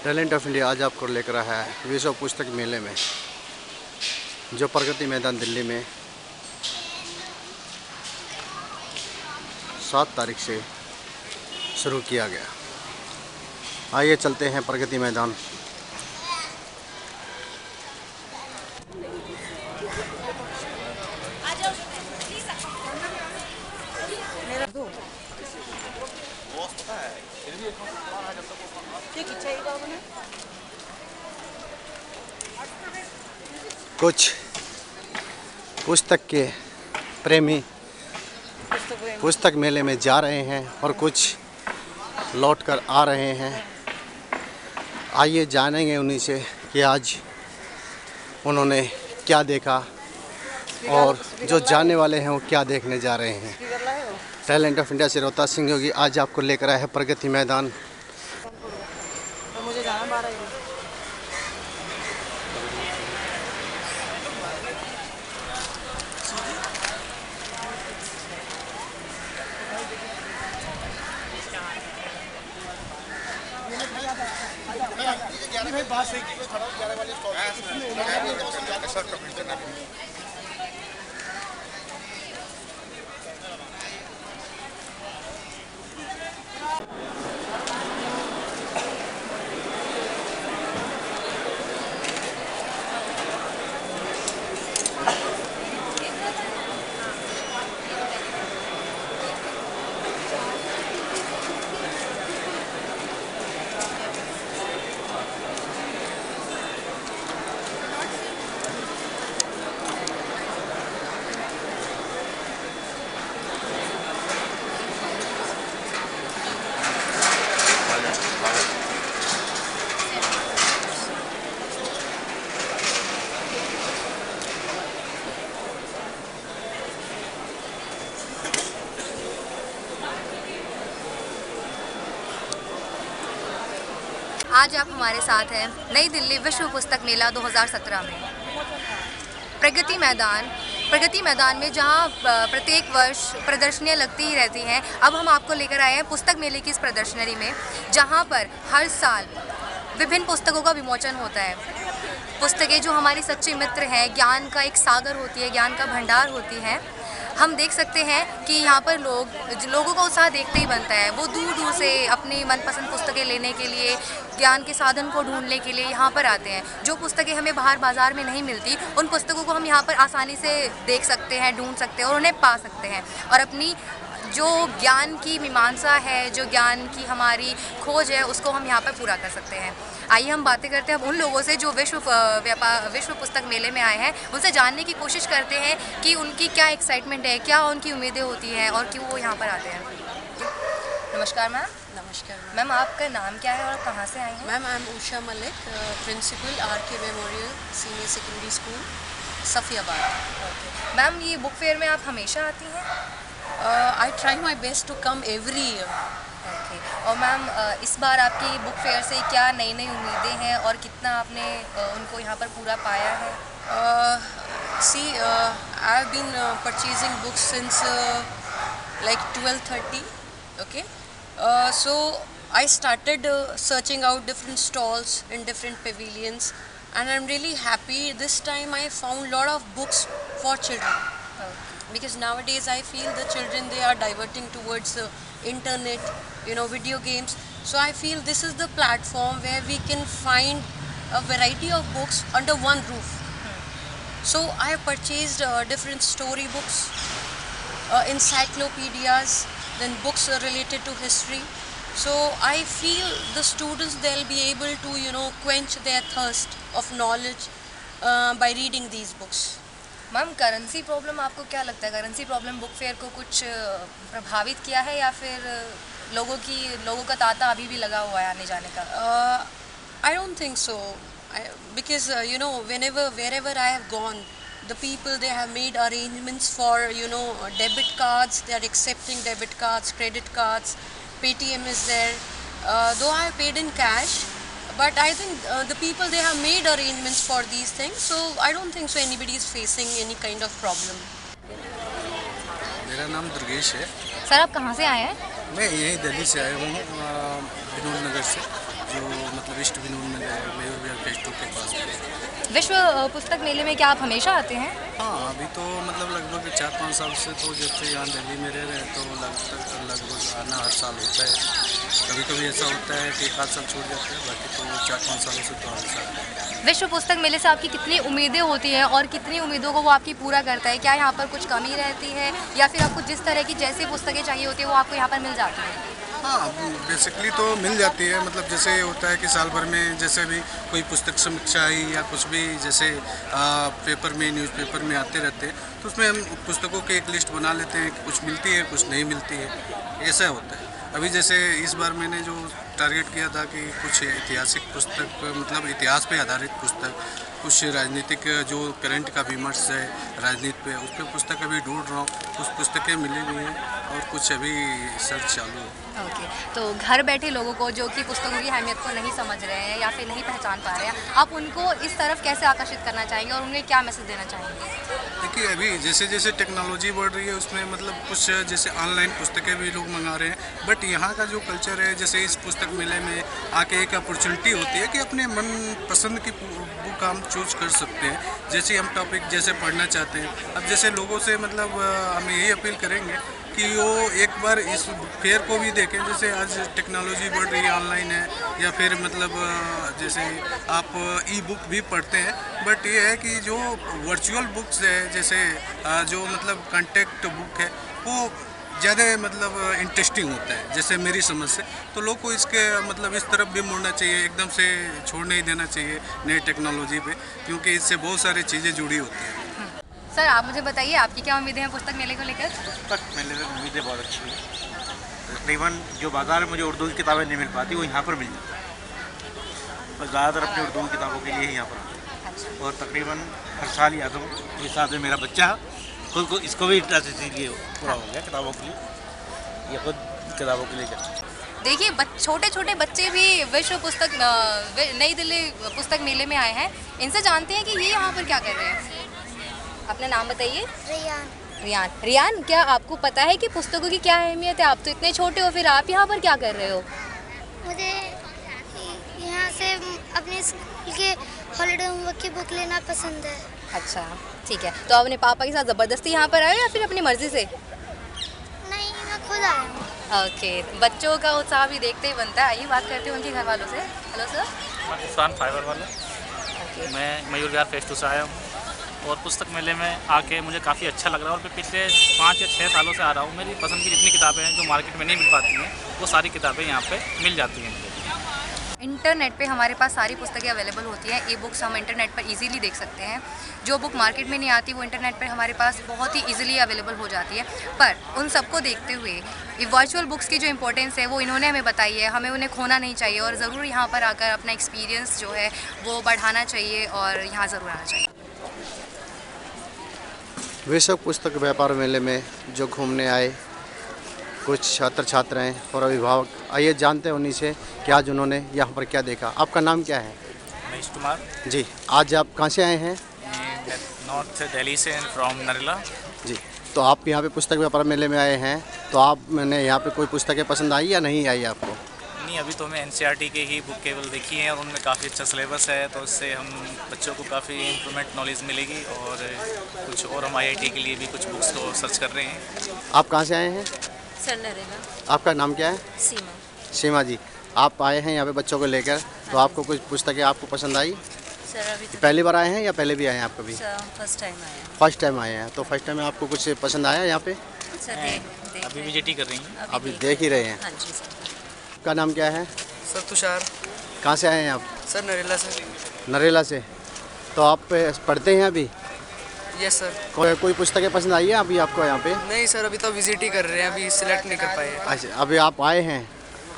Talent of India आज आपको लेकर आया है विश्व पुस्तक मेले में, जो प्रगति मैदान दिल्ली में 7 तारीख से शुरू किया गया। आइए चलते हैं प्रगति मैदान। कुछ पुस्तक के प्रेमी पुस्तक मेले में जा रहे हैं और कुछ लौट कर आ रहे हैं। आइए जानेंगे उन्हीं से कि आज उन्होंने क्या देखा और जो जाने वाले हैं वो क्या देखने जा रहे हैं। टैलेंट ऑफ इंडिया से रोहतास सिंह योगी आज आपको लेकर आया है प्रगति मैदान। मुझे जाना पड़ रहा है। आज आप हमारे साथ हैं नई दिल्ली विश्व पुस्तक मेला 2017 में प्रगति मैदान में, जहां प्रत्येक वर्ष प्रदर्शनियां लगती ही रहती हैं। अब हम आपको लेकर आए हैं पुस्तक मेले की इस प्रदर्शनी में, जहां पर हर साल विभिन्न पुस्तकों का विमोचन होता है। पुस्तकें जो हमारी सच्चे मित्र हैं, ज्ञान का एक सागर होती है, ज्ञान का भंडार होती है। हम देख सकते हैं कि यहाँ पर लोगों का उत्साह देखते ही बनता है। वो दूर दूर से अपनी मनपसंद पुस्तकें लेने के लिए, ज्ञान के साधन को ढूंढने के लिए यहाँ पर आते हैं। जो पुस्तकें हमें बाहर बाज़ार में नहीं मिलती, उन पुस्तकों को हम यहाँ पर आसानी से देख सकते हैं, ढूंढ सकते हैं और उन्हें पा सकते हैं, और अपनी जो ज्ञान की मीमांसा है, जो ज्ञान की हमारी खोज है, उसको हम यहाँ पर पूरा कर सकते हैं। आइए हम बातें करते हैं उन लोगों से जो विश्व पुस्तक मेले में आए हैं। उनसे जानने की कोशिश करते हैं कि उनकी क्या एक्साइटमेंट है, क्या उनकी उम्मीदें होती हैं और क्यों वो यहाँ पर आते हैं। नमस्कार मैम। नमस्कार मैम, आपका नाम क्या है और कहाँ से आई हैं? Ma'am, I am Usha Malik, principal RK memorial senior secondary school, Safiyabad. Ma'am, ये बुक फेयर में आप हमेशा आती हैं? I try my best to come every year. और मैम, इस बार आपकी बुक फेयर से क्या नई उम्मीदें हैं और कितना आपने उनको यहाँ पर पूरा पाया है? I have been purchasing books since like 12:30. Okay, so I started searching out different stalls in different pavilions, and I'm really happy. This time I found lot of books for children. Because nowadays I feel the children, they are diverting towards internet, video games. So I feel this is the platform where we can find a variety of books under one roof. So I have purchased different story books, encyclopedias, then books related to history. So I feel the students, they'll be able to quench their thirst of knowledge by reading these books. Ma'am, currency problem आपको क्या लगता है? Currency problem book fair को कुछ प्रभावित किया है या फिर लोगों का तांता अभी भी लगा हुआ है आने जाने का? I don't think so. Because wherever I have gone, the people, they have made arrangements for debit cards. They are accepting debit cards, credit cards, Paytm is there. Though I have paid in cash, but I think the people, they have made arrangements for these things, so I don't think so anybody is facing any kind of problem. मेरा नाम दुर्गेश है। Sir, आप कहाँ से आए हैं? मैं यही दिल्ली से आया हूँ, विनोद नगर से। जो मतलब ईस्ट विनोद में मयूर विहार फेज 2 के पास में। विश्व पुस्तक मेले में क्या आप हमेशा आते हैं? हाँ, अभी तो मतलब लगभग 4-5 साल से तो जैसे यहाँ दिल्ली में रह रहे हैं तो लगभग आना हर साल होता है। कभी कभी ऐसा होता है कि 1 आध साल छूट जाते हैं, बाकी तो 4-5 सालों से तो हर साल। विश्व पुस्तक मेले से आपकी कितनी उम्मीदें होती हैं और कितनी उम्मीदों को वो आपकी पूरा करता है? क्या यहाँ पर कुछ कमी रहती है या फिर आपको जिस तरह की जैसी पुस्तकें चाहिए होती है वो आपको यहाँ पर मिल जाती है? हाँ, बेसिकली तो मिल जाती है। मतलब जैसे होता है कि साल भर में जैसे भी कोई पुस्तक समीक्षा आई या कुछ भी जैसे पेपर में न्यूज़पेपर में आते रहते हैं तो उसमें हम पुस्तकों की एक लिस्ट बना लेते हैं कि कुछ मिलती है कुछ नहीं मिलती है, ऐसा होता है। अभी जैसे इस बार मैंने जो टारगेट किया था कि कुछ ऐतिहासिक पुस्तक मतलब इतिहास पे आधारित पुस्तक, कुछ राजनीतिक जो करंट का विमर्श है राजनीति पे, उस पर पुस्तक अभी ढूंढ रहा हूँ। कुछ पुस्तकें मिली हुई हैं और कुछ अभी सर्च चालू है। ओके, तो घर बैठे लोगों को जो कि पुस्तकों की अहमियत को नहीं समझ रहे हैं या फिर नहीं पहचान पा रहे हैं, आप उनको इस तरफ कैसे आकर्षित करना चाहेंगे और उन्हें क्या मैसेज देना चाहेंगे? देखिए, अभी जैसे जैसे टेक्नोलॉजी बढ़ रही है उसमें मतलब कुछ जैसे ऑनलाइन पुस्तकें भी लोग मंगा रहे हैं, बट यहाँ का जो कल्चर है जैसे इस पुस्तक मेले में आके एक अपॉर्चुनिटी होती है कि अपने मन पसंद की बुक हम चूज कर सकते हैं। जैसे हम टॉपिक जैसे पढ़ना चाहते हैं, अब जैसे लोगों से मतलब हम यही अपील करेंगे कि वो एक बार इस फेयर को भी देखें। जैसे आज टेक्नोलॉजी बढ़ रही है, ऑनलाइन है या फिर मतलब जैसे आप ई बुक भी पढ़ते हैं, बट ये है कि जो वर्चुअल बुक्स है जैसे जो मतलब कॉन्टेक्ट बुक है वो ज़्यादा मतलब इंटरेस्टिंग होता है जैसे मेरी समझ से। तो लोग को इसके मतलब इस तरफ भी मुड़ना चाहिए, एकदम से छोड़ नहीं देना चाहिए नई टेक्नोलॉजी पे, क्योंकि इससे बहुत सारी चीज़ें जुड़ी होती हैं। सर, आप मुझे बताइए आपकी क्या उम्मीदें हैं पुस्तक मेले को लेकर? पुस्तक मेले में उम्मीदें बहुत अच्छी हैं। तकरीबन जो बाज़ार में मुझे उर्दू की किताबें नहीं मिल पाती वो यहाँ पर मिल जाती है। मैं ज़्यादातर अपनी उर्दू की किताबों के लिए ही यहाँ पर आता हूँ और तकरीबन हर साल ही आता हूँ। मेरे साथ में मेरा बच्चा खुद को इसको भी इंटरेस्ट इसीलिए पूरा हो गया किताबों के लिए, ये खुद किताबों के लिए जाता है। देखिए, छोटे छोटे बच्चे भी विश्व पुस्तक नई दिल्ली पुस्तक मेले में आए हैं। इनसे जानते हैं कि ये यहाँ पर क्या कर रहे हैं। अपना नाम बताइए। रियान, क्या आपको पता है कि पुस्तकों की क्या अहमियत है? आप तो इतने छोटे हो, फिर आप यहाँ पर क्या कर रहे हो? मुझे यहाँ से अपने स्कूल के हॉलीडे होमवर्क की बुक लेना पसंद है। अच्छा, ठीक है। तो आप अपने पापा के साथ ज़बरदस्ती यहाँ पर आए हो या फिर अपनी मर्ज़ी से? नहीं, मैं खुद आया हूँ। ओके, बच्चों का उत्साह भी देखते ही बनता है। आइए बात करते हैं उनके घर वालों से। Hello sir. मैं इरफान फाइबर वाला। ओके, मैं मयूर विहार फेज 2 से आया हूँ और पुस्तक मेले में आके मुझे काफ़ी अच्छा लग रहा है और मैं पिछले 5 या 6 सालों से आ रहा हूँ। मेरी पसंद की जितनी किताबें हैं जो मार्केट में नहीं मिल पाती हैं वो सारी किताबें यहाँ पे मिल जाती हैं। इंटरनेट पे हमारे पास सारी पुस्तकें अवेलेबल होती हैं। ई बुक्स हम इंटरनेट पर इजीली देख सकते हैं। जो बुक मार्केट में नहीं आती वो इंटरनेट पर हमारे पास बहुत ही इजीली अवेलेबल हो जाती है। पर उन सबको देखते हुए वर्चुअल बुक्स की जो इम्पोर्टेंस है वो इन्होंने हमें बताई है। हमें उन्हें खोना नहीं चाहिए और ज़रूर यहाँ पर आकर अपना एक्सपीरियंस जो है वो बढ़ाना चाहिए और यहाँ ज़रूर आना चाहिए। विश्व पुस्तक व्यापार मेले में जो घूमने आए कुछ छात्र छात्राएं और अभिभावक, आइए जानते हैं उन्हीं से कि आज उन्होंने यहाँ पर क्या देखा। आपका नाम क्या है? महेश कुमार। जी, आज आप कहाँ से आए हैं? नॉर्थ दिल्ली से, फ्रॉम नरेला। जी, तो आप यहाँ पे पुस्तक व्यापार मेले में आए हैं, तो आप मैंने यहाँ पे कोई पुस्तकें पसंद आई या नहीं आई आपको? नहीं, अभी तो मैं NCERT के ही बुक केवल देखी हैं और उनमें काफ़ी अच्छा सिलेबस है, तो इससे हम बच्चों को काफ़ी इम्प्रूवमेंट नॉलेज मिलेगी और कुछ और हम IIT के लिए भी कुछ बुक्स को सर्च कर रहे हैं। आप कहाँ से आए हैं? सर नरेला। आपका नाम क्या है? सीमा। सीमा जी, आप आए हैं यहाँ पे बच्चों को लेकर, तो आपको कुछ पुस्तकें आपको पसंद आई? सर अभी तो पहली बार आए हैं या पहले भी आए हैं आप कभी? फर्स्ट टाइम आया। फर्स्ट टाइम आए हैं, तो फर्स्ट टाइम में आपको कुछ पसंद आया यहाँ पे? सर अभी विजिट ही कर रही हैं। अभी देख ही रहे हैं। हाँ जी सर। आपका नाम क्या है? सर तुषार। कहाँ से आए हैं आप? सर नरेला से। नरेला से। तो आप पढ़ते हैं अभी? Yes sir. कोई पुस्तकें पसंद आई है अभी आपको यहाँ पे? नहीं सर, अभी तो विजिट ही कर रहे हैं, अभी सिलेक्ट नहीं कर पाए। अच्छा, अभी आप आए हैं,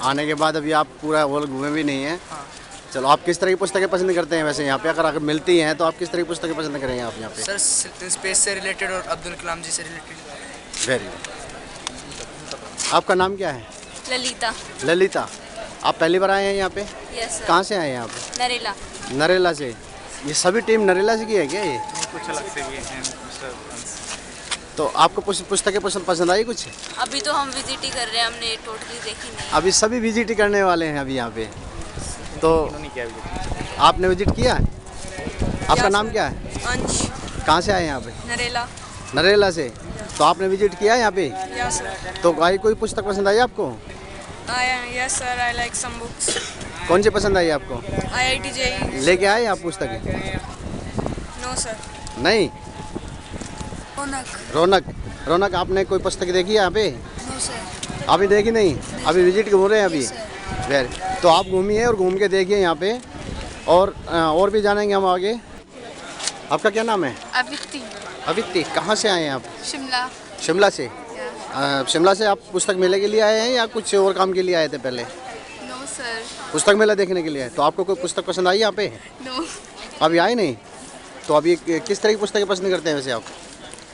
आने के बाद अभी आप पूरा वर्ल्ड घूमे भी नहीं हैं। हाँ। चलो, आप किस तरह की पुस्तकें पसंद करते हैं वैसे यहाँ पे? अगर मिलती हैं तो आप किस तरह की पुस्तकें पसंद करेंगे आप यहाँ पे? सर स्पेस से रिलेटेड और अब्दुल कलाम जी से रिलेटेड। Very good. आपका नाम क्या है? ललिता। ललिता, आप पहली बार आए हैं यहाँ पे? Yes sir. कहाँ से आए हैं आप? नरेला। नरेला से। ये सभी टीम नरेला से की है क्या ये? कुछ अलग से भी हैं। तो आपको पुस्तकें पसंद आई कुछ? अभी तो हम विजिट ही कर रहे हैं, हमने टोटली देखी नहीं। अभी सभी विजिट करने वाले हैं अभी यहाँ पे। तो इन्होंने किया विजिट। आपने विजिट किया है? आपका नाम क्या है? अंश कहाँ से आए हैं यहाँ पे? नरेला। नरेला से। तो आपने विजिट किया है यहाँ पे? Yes sir. तो कोई पुस्तक पसंद आई आपको? Yes sir, I like some books. कौन सी पसंद आई आपको? IIT JEE। लेके आए आप पुस्तक? No sir. नहीं। रौनक। रौनक आपने कोई पुस्तक देखी है यहाँ पे? No sir. अभी देखी नहीं? अभी विजिट घूम रहे हैं अभी? वेरी। तो आप घूमिए और घूम के देखिए यहाँ पे, और भी जानेंगे हम आगे। आपका क्या नाम है? अविति। अविति। कहाँ से आए हैं आप? शिमला। शिमला से। शिमला से आप पुस्तक मेले के लिए आए हैं या कुछ और काम के लिए आए थे पहले? No sir. पुस्तक मेला देखने के लिए। तो आपको कोई पुस्तक पसंद आई यहाँ पे? नो। अभी आई नहीं? तो अभी किस तरह की पुस्तकें पसंद करते हैं वैसे आप?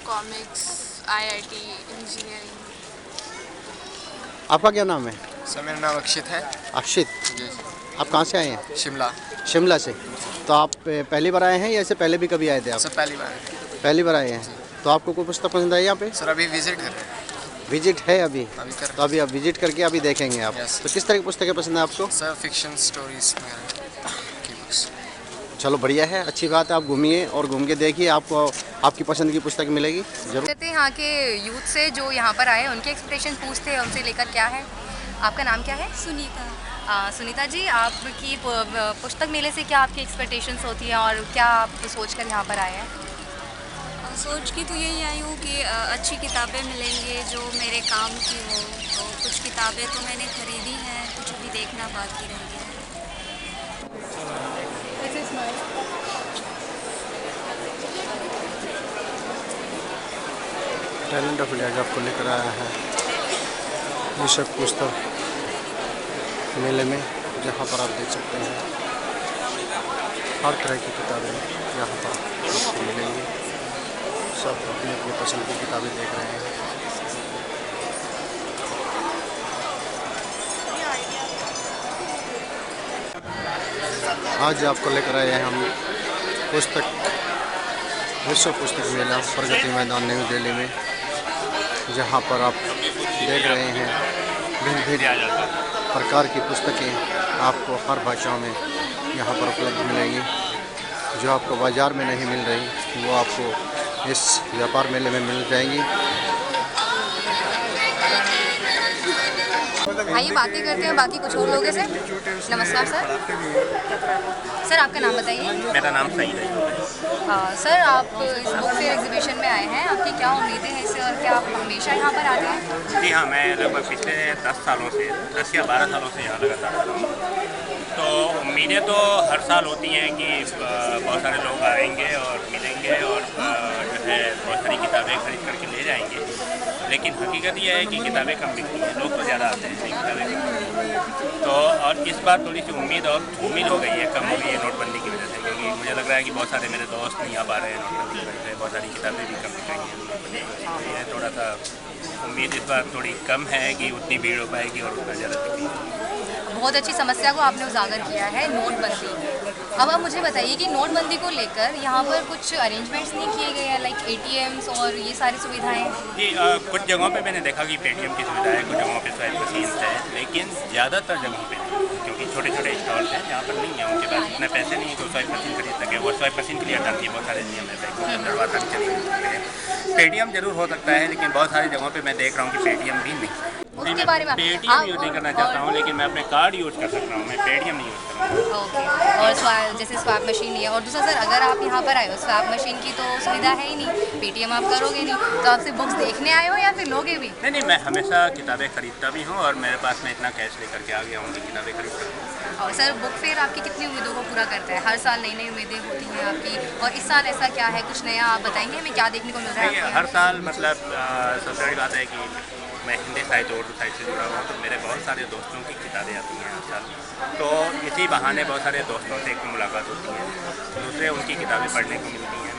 Comics, IIT, engineering. आपका क्या नाम है? सर मेरा नाम अक्षित है। अक्षित। जी आप कहाँ से आए हैं? शिमला। शिमला से। तो आप पहली बार आए हैं या इससे पहले भी कभी आए थे आप? सर पहली बार। पहली बार आए हैं। तो आपको कोई पुस्तक पसंद आई यहाँ पे? सर अभी विजिट कर रहे हैं। विजिट है अभी? कर तो अभी आप विजिट करके अभी देखेंगे आप। Yes. तो किस तरह की पुस्तकें पसंद है आपको? सर फिक्शन स्टोरीज की बुक्स। चलो बढ़िया है, अच्छी बात है। आप घूमिए और घूम के देखिए, आपको आपकी पसंद की पुस्तक मिलेगी जरूर। कहते हैं यहाँ के यूथ से जो यहाँ पर आए उनके एक्सपेक्टेशन पूछते हैं उनसे लेकर क्या है। आपका नाम क्या है? सुनीता। सुनीता जी, आपकी पुस्तक मेले से क्या आपकी एक्सपेक्टेशंस होती हैं और क्या आप सोचकर यहाँ पर आए हैं? सोच के तो यही आई हूँ कि अच्छी किताबें मिलेंगे जो मेरे काम की हो। तो कुछ किताबें तो मैंने ख़रीदी हैं, कुछ अभी देखना बाकी रह गया है। टैलेंट ऑफ इंडिया आपको लेकर आया है विश्व पुस्तक मेले में, जहाँ पर आप देख सकते हैं हर तरह की किताबें यहाँ पर आपको मिलेंगी। सब अपनी अपनी पसंद की किताबें देख रहे हैं। आज आपको लेकर आए हैं हम विश्व पुस्तक मेला प्रगति मैदान न्यू दिल्ली में, जहाँ पर आप देख रहे हैं भिन्न प्रकार की पुस्तकें आपको हर भाषाओं में यहाँ पर उपलब्ध मिलेंगी। जो आपको बाज़ार में नहीं मिल रही वो आपको इस व्यापार मेले में मिल जाएंगी। आइए बातें करते हैं बाकी कुछ और लोगों से। नमस्कार सर। सर आपका नाम बताइए। मेरा नाम सईद है। सर आप इस बुक फेयर एग्जीबिशन में आए हैं, आपकी क्या उम्मीदें हैं इससे और क्या आप हमेशा यहाँ पर आते हैं? जी हाँ, मैं लगभग पिछले 10 या 12 सालों से यहाँ लगातार आता हूँ। तो उम्मीदें तो हर साल होती हैं कि बहुत सारे लोग आएंगे और मिलेंगे और जो है बहुत सारी किताबें खरीद करके ले जाएंगे। लेकिन हकीकत यह है कि किताबें कम बिकती हैं, लोग तो ज़्यादा आते हैं, किताबें कम बिकती हैं। तो और इस बार थोड़ी सी उम्मीद हो गई है, कम हो गई है नोटबंदी की वजह से, क्योंकि मुझे लग रहा है कि बहुत सारे मेरे दोस्त नहीं आ पा रहे हैं नोटबंदी की वजह से, बहुत सारी किताबें भी कम बिक रही हैं नोटबंदी की वजह से। ये थोड़ा सा उम्मीद इस बार थोड़ी कम है कि उतनी भीड़ हो पाएगी और उतना ज़्यादा बिकेगी। बहुत अच्छी समस्या को आपने उजागर किया है, नोटबंदी। अब आप मुझे बताइए कि नोटबंदी को लेकर यहाँ पर कुछ अरेंजमेंट्स नहीं किए गए हैं, लाइक ATMs और ये सारी सुविधाएं? जी कुछ जगहों पे मैंने देखा कि पेटीएम की सुविधा है, कुछ जगहों पे स्वाइप मशीन है, लेकिन ज़्यादातर जगहों पे नहीं, क्योंकि छोटे छोटे स्टॉल्स हैं जहाँ पर नहीं है, उनके पास इतने पैसे नहीं है तो स्वाइप मशीन खरीद सके। वो स्वाइप मशीन के लिए हटाती है, बहुत सारे नियम है बैंक के अंदर बात चली। पेटीएम जरूर हो सकता है, लेकिन बहुत सारी जगहों पर मैं देख रहा हूँ कि पेटीएम भी नहीं। उसके बारे में पेटीएम यूज़ नहीं करना चाहता हूँ, लेकिन मैं अपने कार्ड यूज़ कर सकता हूँ, मैं पेटीएम नहीं यूज़ करूँगा। ओके। और जैसे स्वैप मशीन नहीं है। और दूसरा सर, अगर आप यहाँ पर आए हो, स्वैप मशीन की तो सुविधा है ही नहीं, पेटीएम आप करोगे नहीं, तो आप सिर्फ बुक्स देखने आए हो या फिर लोगे भी? नहीं, मैं हमेशा किताबें खरीदता भी हूँ और मेरे पास में इतना कैश लेकर के आ गया हूँ कि किताबें खरीद सकता हूँ। और सर बुक फेयर आपकी कितनी उम्मीदों को पूरा करता है? हर साल नई नई उम्मीदें होती हैं आपकी, और इस साल ऐसा क्या है, कुछ नया आप बताएंगे हमें, क्या देखने को मिल रहा है? हर साल मतलब सबसे बड़ी बात है कि मैं हिंदी साहित्य और उर्दू साहित्य से जुड़ा हुआ हूँ, तो मेरे बहुत सारे दोस्तों की किताबें आती हैं हर साल। तो इसी बहाने बहुत सारे दोस्तों से एक मुलाकात होती है, दूसरे उनकी किताबें पढ़ने को मिलती हैं,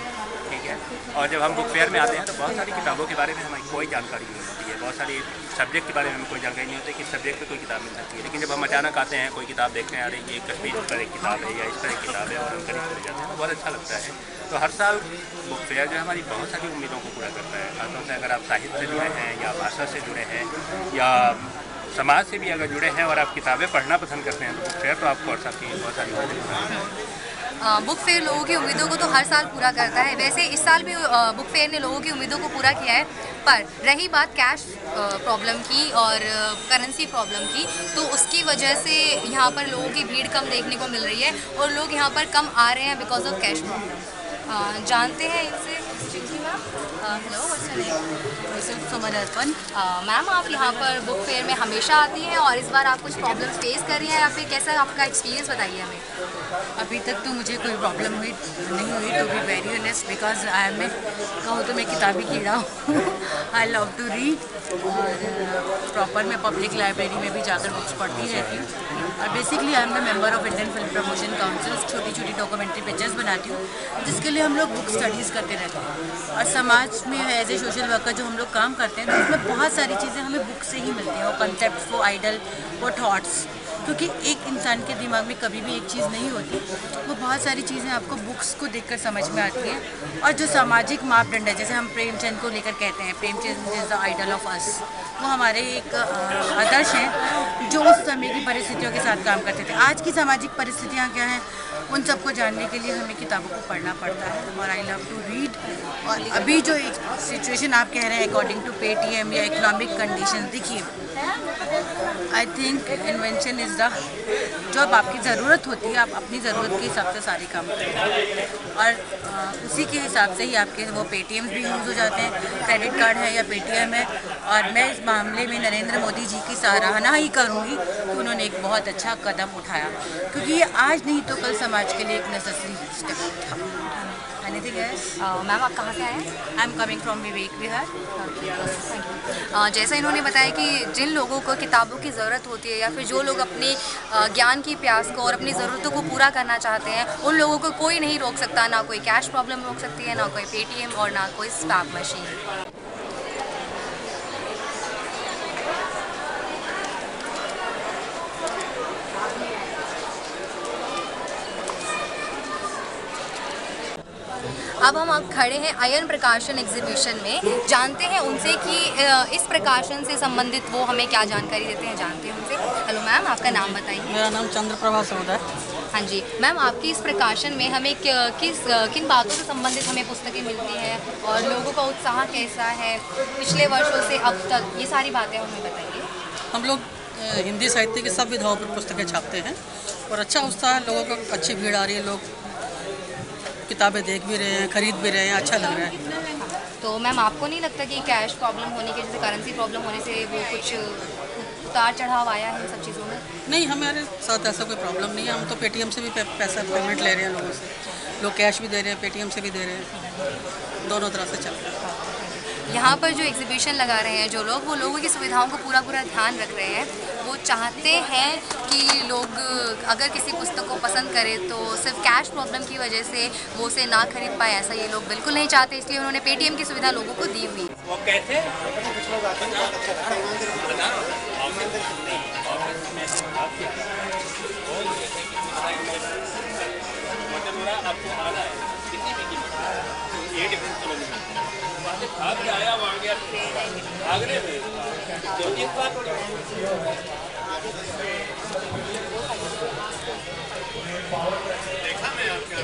ठीक है। और जब हम बुक फेयर में आते हैं तो बहुत सारी किताबों के बारे में हमें कोई जानकारी नहीं होती है, बहुत सारी सब्जेक्ट के बारे में हमें कोई जानकारी नहीं होती कि सब्जेक्ट पे कोई किताब मिल सकती है। लेकिन जब हम अचानक आते हैं, कोई किताब देखने आ रही है, ये कश्मीर पर एक किताब है या इस तरह की किताब है, और हम खरीद चले जाते हैं तो बहुत अच्छा लगता है। तो हर साल बुक फेयर जो है हमारी बहुत सारी उम्मीदों को पूरा करता है। खासतौर से अगर आप साहित्य से जुड़े हैं या भाषा से जुड़े हैं या समाज से भी अगर जुड़े हैं और आप किताबें पढ़ना पसंद करते हैं तो बुक फेयर तो आपको और साथ ही बहुत सारी बातें। बुक फेयर लोगों की उम्मीदों को तो हर साल पूरा करता है। वैसे इस साल भी बुक फेयर ने लोगों की उम्मीदों को पूरा किया है, पर रही बात कैश प्रॉब्लम की और करेंसी प्रॉब्लम की, तो उसकी वजह से यहाँ पर लोगों की भीड़ कम देखने को मिल रही है और लोग यहाँ पर कम आ रहे हैं बिकॉज ऑफ कैश प्रॉब्लम। जानते हैं इनसे। Hello, what's your name? Suman Arpan. Ma'am, आप यहाँ पर बुक फेयर में हमेशा आती हैं और इस बार आप कुछ प्रॉब्लम्स फेस कर रही हैं या फिर कैसा आपका एक्सपीरियंस बताइए हमें। अभी तक तो मुझे कोई प्रॉब्लम नहीं हुई, to be very honest, because मैं कहूँ तो मैं किताबी कीड़ा हूँ। आई लव टू रीड और प्रॉपर मैं पब्लिक लाइब्रेरी में भी जाकर बुक्स पढ़ती रहती हूँ और basically I am the member of Indian Film Promotion Council. छोटी छोटी डॉक्यूमेंट्री पिक्चर्स बनाती हूँ जिसके लिए हम लोग बुक स्टडीज़ करते रहते हैं और समाज में एज ए सोशल वर्कर जो हम लोग काम करते हैं तो उसमें बहुत सारी चीज़ें हमें बुक से ही मिलती हैं। वो कंसेप्ट, वो आइडल, वो थॉट्स, क्योंकि एक इंसान के दिमाग में कभी भी एक चीज़ नहीं होती, वो बहुत सारी चीज़ें आपको बुक्स को देखकर समझ में आती हैं। और जो सामाजिक मापदंड है, जैसे हम प्रेमचंद को लेकर कहते हैं, Premchand is the idol of us, वो हमारे एक आदर्श हैं जो उस समय की परिस्थितियों के साथ काम करते थे। आज की सामाजिक परिस्थितियाँ क्या हैं उन सबको जानने के लिए हमें किताबों को पढ़ना पड़ता है और आई लव टू रीड। और अभी जो एक सिचुएशन आप कह रहे हैं अकॉर्डिंग टू पेटीएम या इकोनॉमिक कंडीशन, देखिए I think invention is the, जो अब आपकी ज़रूरत होती है आप अपनी ज़रूरत के हिसाब से सारे काम करते हैं और उसी के हिसाब से ही आपके वो पेटीएम्स भी यूज़ हो जाते हैं, क्रेडिट कार्ड है या पेटीएम है। और मैं इस मामले में नरेंद्र मोदी जी की सराहना ही करूँगी कि उन्होंने एक बहुत अच्छा कदम उठाया, क्योंकि ये आज नहीं तो कल समाज के लिए एक नेसेसरी स्टेप था। Anything else? मैम, आप कहाँ से आए हैं? I am coming from Vivek Vihar. जैसा इन्होंने बताया कि जिन लोगों को किताबों की ज़रूरत होती है या फिर जो लोग अपने ज्ञान की प्यास को और अपनी ज़रूरतों को पूरा करना चाहते हैं, उन लोगों को कोई नहीं रोक सकता, ना कोई कैश प्रॉब्लम रोक सकती है, ना कोई पेटीएम और ना कोई स्पैम मशीन। अब हम खड़े हैं अयन प्रकाशन एग्जीबिशन में। जानते हैं उनसे कि इस प्रकाशन से संबंधित वो हमें क्या जानकारी देते हैं, जानते हैं उनसे। हेलो मैम, आपका नाम बताइए। मेरा नाम चंद्रप्रभा सौदा है। हाँ जी मैम, आपकी इस प्रकाशन में हमें किन बातों से संबंधित हमें पुस्तकें मिलती हैं और लोगों का उत्साह कैसा है पिछले वर्षों से अब तक, ये सारी बातें हमें बताइए। हम लोग हिंदी साहित्य की सब विधाओं पर पुस्तकें छापते हैं और अच्छा उत्साह है, लोगों को अच्छी भीड़ आ रही है, लोग किताबें देख भी रहे हैं, खरीद भी रहे हैं, अच्छा लग रहा है। तो मैम, आपको नहीं लगता कि कैश प्रॉब्लम होने की, जैसे करेंसी प्रॉब्लम होने से वो कुछ उतार चढ़ाव आया है इन सब चीज़ों में? नहीं, हमारे साथ ऐसा कोई प्रॉब्लम नहीं है। हम तो पेटीएम से भी पैसा पेमेंट ले रहे हैं लोगों से, लोग कैश भी दे रहे हैं, पेटीएम से भी दे रहे हैं, दोनों तरह से चल रहा है। यहाँ पर जो एग्जीबिशन लगा रहे हैं जो लोग, वो लोगों की सुविधाओं को पूरा ध्यान रख रहे हैं। वो चाहते हैं कि लोग अगर किसी पुस्तक को पसंद करें तो सिर्फ कैश प्रॉब्लम की वजह से वो उसे ना खरीद पाए, ऐसा ये लोग बिल्कुल नहीं चाहते, इसलिए उन्होंने पेटीएम की सुविधा लोगों को दी हुई है। वो कैसे देखा मैं आपके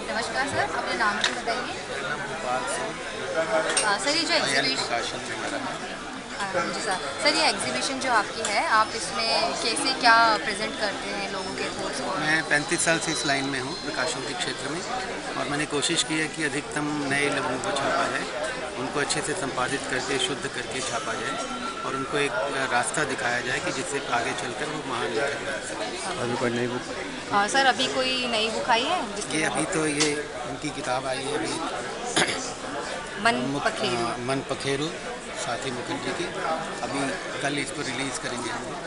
नमस्कार सर, अपने नाम से बताइए। सर, ये जो एग्जीबिशन, जी सर, ये एग्जीबिशन जो आपकी है, आप इसमें कैसे क्या प्रेजेंट करते हैं लोगों के थॉट्स को? मैं 35 साल से इस लाइन में हूँ, प्रकाशन के क्षेत्र में, और मैंने कोशिश की है कि अधिकतम नए लोगों को छापा जाए, उनको अच्छे से संपादित करके शुद्ध करके छापा जाए और उनको एक रास्ता दिखाया जाए कि जिससे आगे चलकर वो महान लेखक बन सकें। अभी कोई नई बुक? सर, अभी कोई नई बुक आई है? ये अभी तो ये उनकी किताब आई है अभी, मन पखेरु, साथी मुखर्जी की, अभी कल इसको रिलीज़ करेंगे हम लोग।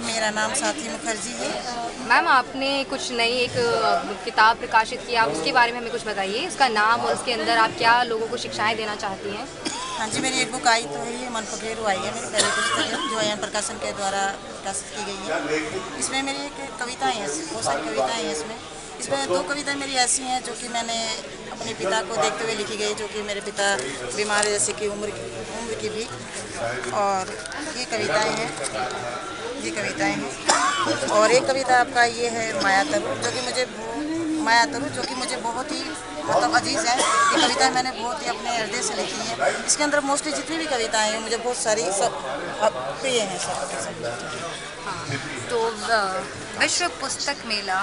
मेरा नाम साथी मुखर्जी है। मैम, आपने कुछ नई एक किताब प्रकाशित की, आप उसके बारे में हमें कुछ बताइए, उसका नाम और उसके अंदर आप क्या लोगों को शिक्षाएं देना चाहती हैं? हाँ जी, मेरी एक बुक आई तो है, ये मन पखेरु आई है, मेरी पहली पुस्तक है जो अयन प्रकाशन के द्वारा प्रकाशित की गई है। इसमें मेरी एक कविताएँ हैं, बहुत सारी कविताएँ हैं इसमें 2 कविताएँ मेरी ऐसी हैं जो कि मैंने अपने पिता को देखते हुए लिखी गई, जो कि मेरे पिता बीमार है जैसे कि उम्र की भी। और ये कविताएँ हैं और एक कविता आपका ये है माया तरु, जो कि मुझे बहुत ही मतलब अजीज़ है। ये कविताएँ मैंने बहुत ही अपने हृदय से लिखी हैं। इसके अंदर मोस्टली जितनी भी कविताएँ हैं मुझे बहुत सारी सब प्रिय हैं सब। तो विश्व पुस्तक मेला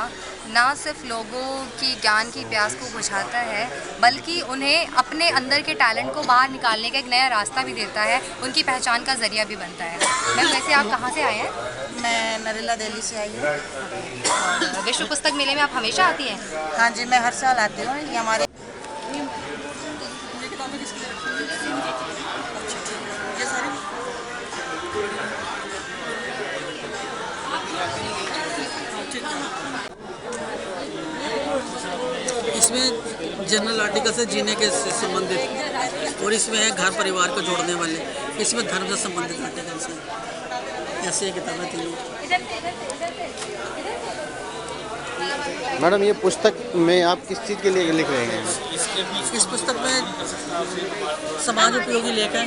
ना सिर्फ लोगों की ज्ञान की प्यास को बुझाता है, बल्कि उन्हें अपने अंदर के टैलेंट को बाहर निकालने का एक नया रास्ता भी देता है, उनकी पहचान का जरिया भी बनता है। मैम, वैसे आप कहाँ से आए हैं? मैं नरेला दिल्ली से आई हूँ। विश्व पुस्तक मेले में आप हमेशा आती हैं? हाँ जी, मैं हर साल आती हूँ। ये हमारे इसमें जनरल आर्टिकल से जीने के संबंधित, और इसमें है घर परिवार को जोड़ने वाले, इसमें धर्म से संबंधित आर्टिकल से ऐसी किताबें थी। मैडम, ये पुस्तक में आप किस चीज़ के लिए लिख रहे हैं? इस पुस्तक में समाज उपयोगी लेख है,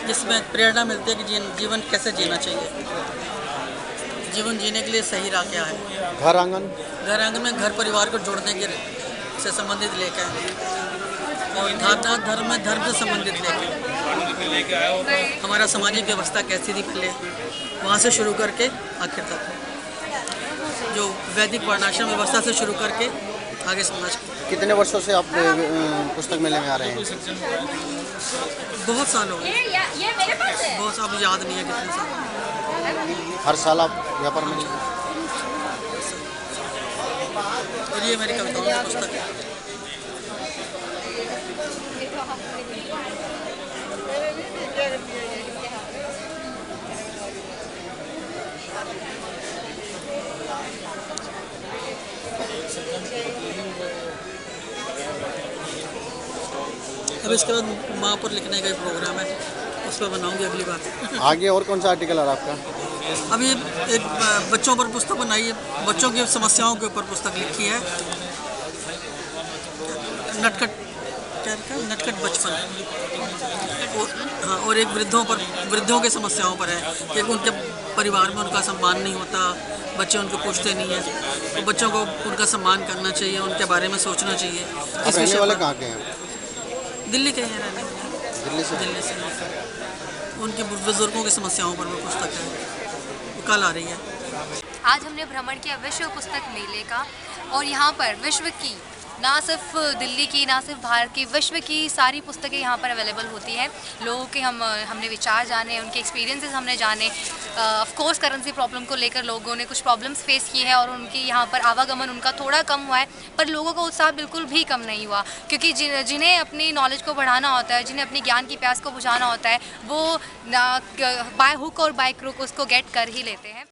जिसमें प्रेरणा मिलती है कि जीवन कैसे जीना चाहिए, जीवन जीने के लिए सही राह क्या है। घर आंगन में घर परिवार को जोड़ने के से संबंधित लेख है, और धर्म में धर्म से संबंधित लेख है। हमारा सामाजिक व्यवस्था कैसी थी पहले, वहाँ से शुरू करके आखिर तक, जो वैदिक वर्णाश्रम व्यवस्था से शुरू करके आगे समाज। कितने वर्षों से आप पुस्तक मेले में आ रहे हैं? बहुत साल हो गए, बहुत साल, याद नहीं है कितने साल। हर साल आप यहाँ पर मिले? और ये मेरी कविताओं की पुस्तक है। अब इसके बाद माँ पर लिखने का प्रोग्राम है, उस पर बनाऊंगी अगली बार। आगे और कौन सा आर्टिकल है आपका? अभी एक बच्चों पर पुस्तक बनाई है, बच्चों की समस्याओं के ऊपर पुस्तक लिखी है, नटखट बचपन। हाँ, और एक वृद्धों के समस्याओं पर है कि उनके परिवार में उनका सम्मान नहीं होता, बच्चे उनको पूछते नहीं हैं, तो बच्चों को उनका सम्मान करना चाहिए, उनके बारे में सोचना चाहिए। इस विषय वाले कहाँ के हैं? दिल्ली के हैं, रहने वाले दिल्ली से। उनके बुजुर्गों की समस्याओं पर वो पुस्तक है, कल आ रही है। आज हमने भ्रमण किया विश्व पुस्तक मेले का, और यहाँ पर विश्व की, ना सिर्फ दिल्ली की, ना सिर्फ भारत की, विश्व की सारी पुस्तकें यहाँ पर अवेलेबल होती हैं। लोगों के हमने विचार जाने, उनके एक्सपीरियंसेस हमने जाने। ऑफ कोर्स करेंसी प्रॉब्लम को लेकर लोगों ने कुछ प्रॉब्लम्स फेस की है, और उनकी यहाँ पर आवागमन उनका थोड़ा कम हुआ है, पर लोगों का उत्साह बिल्कुल भी कम नहीं हुआ, क्योंकि जिन्हें अपनी नॉलेज को बढ़ाना होता है, जिन्हें अपनी ज्ञान की प्यास को बुझाना होता है, वो बाय हुक और बाय क्रुक उसको गेट कर ही लेते हैं।